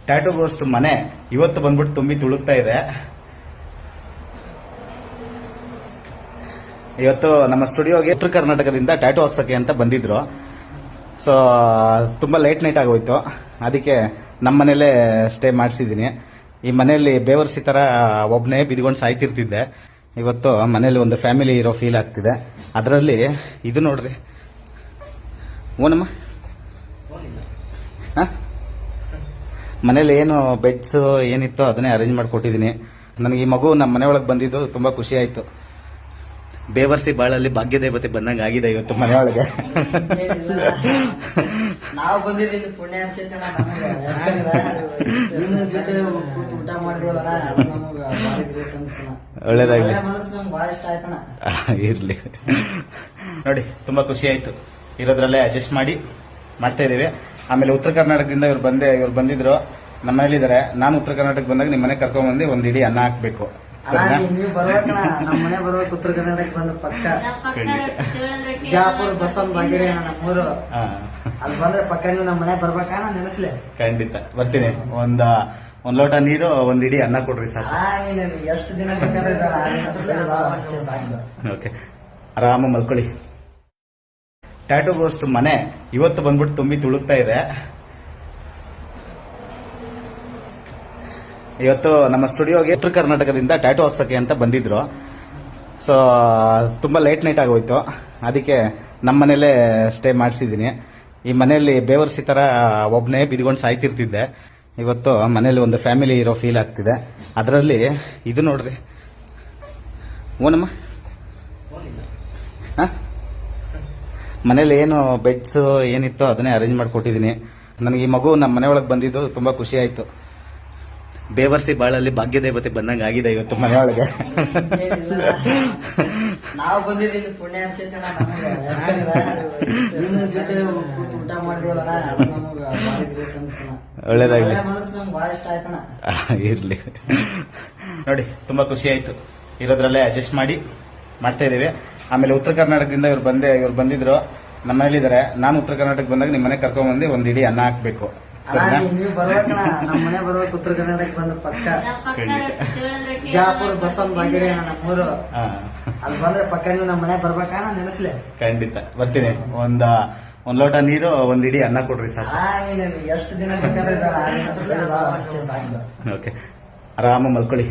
Tattoo ghost ಮನೆ ಇವತ್ತು ಬಂದ್ಬಿಟ್ಟು ತುಂಬಿ ತುಳುಕ್ತಾ ಇದೆ. ಇವತ್ತು ನಮ್ಮ ಸ್ಟುಡಿಯೋಗೆ ಉತ್ತರ ಕರ್ನಾಟಕದಿಂದ ಟ್ಯಾಟೂ ಹಾಕ್ಸಕ್ಕೆ ಅಂತ ಬಂದಿದ್ರು. ಸೊ ತುಂಬಾ ಲೇಟ್ ನೈಟ್ ಆಗೋಯ್ತು. ಅದಕ್ಕೆ ನಮ್ಮ ಮನೇಲೆ ಸ್ಟೇ ಮಾಡಿಸಿದ್ದೀನಿ. ಈ ಮನೆಯಲ್ಲಿ ಬೇವರ್ಸಿ ತರ ಒಬ್ಬನೇ ಬಿದ್ಕೊಂಡು ಸಾಯ್ತಿರ್ತಿದ್ದೆ. ಇವತ್ತು ಮನೇಲಿ ಒಂದು ಫ್ಯಾಮಿಲಿ ಇರೋ ಫೀಲ್ ಆಗ್ತಿದೆ. ಅದರಲ್ಲಿ ಇದು ನೋಡ್ರಿ, ಓನಮ್ಮ ಮನೇಲಿ ಏನು ಬೆಡ್ಸ್ ಏನಿತ್ತು ಅದನ್ನೇ ಅರೇಂಜ್ ಮಾಡಿಕೊಟ್ಟಿದ್ದೀನಿ. ನನಗೆ ಈ ಮಗು ನಮ್ಮ ಮನೆ ಒಳಗೆ ಬಂದಿದ್ದು ತುಂಬಾ ಖುಷಿ ಆಯ್ತು. ಬೇವರ್ಸಿ ಬಾಳಲ್ಲಿ ಭಾಗ್ಯ ದೇವತೆ ಬಂದಂಗೆ ಆಗಿದೆ ಇವತ್ತು ಮನೆಯೊಳಗೆ. ನಾವು ಬಂದಿದ್ದೀವಿ ಪುಣ್ಯ ಅನ್ಸುತ್ತೆ. ಜೊತೆ ಊಟ ಮಾಡಿದೀವಲ್ಲ, ಒಳ್ಳೇದಾಗ್ಲಿ, ಬಹಳ ಇಷ್ಟ ಆಯ್ತಣ್ಣ. ಇರ್ಲಿ ನೋಡಿ, ತುಂಬಾ ಖುಷಿ ಆಯ್ತು. ಇರೋದ್ರಲ್ಲೇ ಅಡ್ಜಸ್ಟ್ ಮಾಡಿ ಮಾಡ್ತಾ ಇದೀವಿ. ಆಮೇಲೆ ಉತ್ತರ ಕರ್ನಾಟಕದಿಂದ ಇವ್ರು ಬಂದಿದ್ರು, ನಮ್ಮ ಮನೇಲಿದ್ದಾರೆ. ನಾನು ಉತ್ತರ ಕರ್ನಾಟಕ ಬಂದಾಗ ನಿಮ್ಮ ಮನೆ ಕರ್ಕೊಂಡ್ ಬಂದು ಒಂದ್ ಇಡೀ ಅನ್ನ ಹಾಕ್ಬೇಕು. ನೀವು ಬರ್ಬೇಕಣ್ಣ, ನಮ್ಮ ಮನೆ ಬರ್ಬೇಕು. ಉತ್ತರ ಕರ್ನಾಟಕ ಬಂದ ಪಕ್ಕ ಬಿಜಾಪುರ ಬಸವನ ಬಾಗೇರಿ ಅಣ್ಣ ನಮ್ಮೂರು. ಅಲ್ಲಿ ಬಂದ್ರೆ ಪಕ್ಕ ನೀವು ನಮ್ಮ ಮನೆ ಬರ್ಬೇಕಣ್ಣ, ನೆನಪ್ಲೆ. ಖಂಡಿತ ಬರ್ತೀನಿ. ಒಂದ್ ಲೋಟ ನೀರು ಒಂದ್ ಇಡೀ ಅನ್ನ ಕೊಡ್ರಿ ಸಾಕು. ಎಷ್ಟು ದಿನ ಬೇಕಾದ್ರೆ ಓಕೆ, ಆರಾಮ ಮಲ್ಕೊಳ್ಳಿ. ಟ್ಯಾಟೂ ಗೋಸ್ಟ್ ಮನೆ ಇವತ್ತು ಬಂದ್ಬಿಟ್ಟು ತುಂಬಿ ತುಳುಕ್ತಾ ಇದೆ. ಇವತ್ತು ನಮ್ಮ ಸ್ಟುಡಿಯೋಗೆ ಉತ್ತರ ಕರ್ನಾಟಕದಿಂದ ಟ್ಯಾಟೂ ಹಾಕ್ಸಕ್ಕೆ ಅಂತ ಬಂದಿದ್ರು. ಸೊ ತುಂಬಾ ಲೇಟ್ ನೈಟ್ ಆಗೋಯ್ತು. ಅದಕ್ಕೆ ನಮ್ಮ ಮನೇಲೆ ಸ್ಟೇ ಮಾಡಿಸಿದ್ದೀನಿ. ಈ ಮನೆಯಲ್ಲಿ ಬೇವರ್ಸಿ ತರ ಒಬ್ಬನೇ ಬಿದ್ಕೊಂಡು ಸಾಯ್ತಿರ್ತಿದ್ದೆ. ಇವತ್ತು ಮನೇಲಿ ಒಂದು ಫ್ಯಾಮಿಲಿ ಇರೋ ಫೀಲ್ ಆಗ್ತಿದೆ. ಅದರಲ್ಲಿ ಇದು ನೋಡ್ರಿ, ಓನಮ್ಮ ಮನೇಲಿ ಏನು ಬೆಡ್ಸ್ ಏನಿತ್ತು ಅದನ್ನೇ ಅರೇಂಜ್ ಮಾಡಿಕೊಟ್ಟಿದ್ದೀನಿ. ನನಗೆ ಈ ಮಗು ನಮ್ಮ ಮನೆ ಒಳಗೆ ಬಂದಿದ್ದು ತುಂಬಾ ಖುಷಿ ಆಯ್ತು. ಬೇವರ್ಸಿ ಬಾಳಲ್ಲಿ ಭಾಗ್ಯ ದೇವತೆ ಬಂದಂಗೆ ಆಗಿದೆ ಇವತ್ತು ಮನೆಯೊಳಗೆ. ನಾವು ಬಂದಿದ್ದೀವಿ ಪುಣ್ಯ ಅನ್ಸುತ್ತೆ. ಜೊತೆ ಊಟ ಮಾಡಿದೀವಲ್ಲ, ಒಳ್ಳೇದಾಗ್ಲಿ, ಬಹಳ ಇಷ್ಟ ಆಯ್ತಣ್ಣ. ಇರ್ಲಿ ನೋಡಿ, ತುಂಬಾ ಖುಷಿ ಆಯ್ತು. ಇರೋದ್ರಲ್ಲೇ ಅಡ್ಜಸ್ಟ್ ಮಾಡಿ ಮಾಡ್ತಾ ಇದೀವಿ. ಆಮೇಲೆ ಉತ್ತರ ಕರ್ನಾಟಕದಿಂದ ಇವ್ರು ಬಂದಿದ್ರು, ನಮ್ಮ ಮನೇಲಿದ್ದಾರೆ. ನಾನು ಉತ್ತರ ಕರ್ನಾಟಕ ಬಂದಾಗ ನಿಮ್ಮ ಮನೆ ಕರ್ಕೊಂಡ್ ಬಂದು ಒಂದ್ ಇಡೀ ಅನ್ನ ಹಾಕ್ಬೇಕು. ನೀವು ಬರ್ಬೇಕಣ್ಣ, ನಮ್ಮ ಮನೆ ಬರ್ಬೇಕು. ಉತ್ತರ ಕರ್ನಾಟಕ ಬಂದ ಪಕ್ಕ ಬಿಜಾಪುರ ಬಸವನ ಬಾಗೇರಿ ಅಣ್ಣ ನಮ್ಮೂರು. ಅಲ್ಲಿ ಬಂದ್ರೆ ಪಕ್ಕ ನೀವು ನಮ್ಮ ಮನೆ ಬರ್ಬೇಕಣ್ಣ, ನೆನಪ್ಲೆ. ಖಂಡಿತ ಬರ್ತೀನಿ. ಒಂದ್ ಲೋಟ ನೀರು ಒಂದ್ ಇಡೀ ಅನ್ನ ಕೊಡ್ರಿ ಸಾಕು. ಎಷ್ಟು ದಿನ ಬೇಕಾದ್ರೆ ಓಕೆ, ಆರಾಮ ಮಲ್ಕೊಳ್ಳಿ.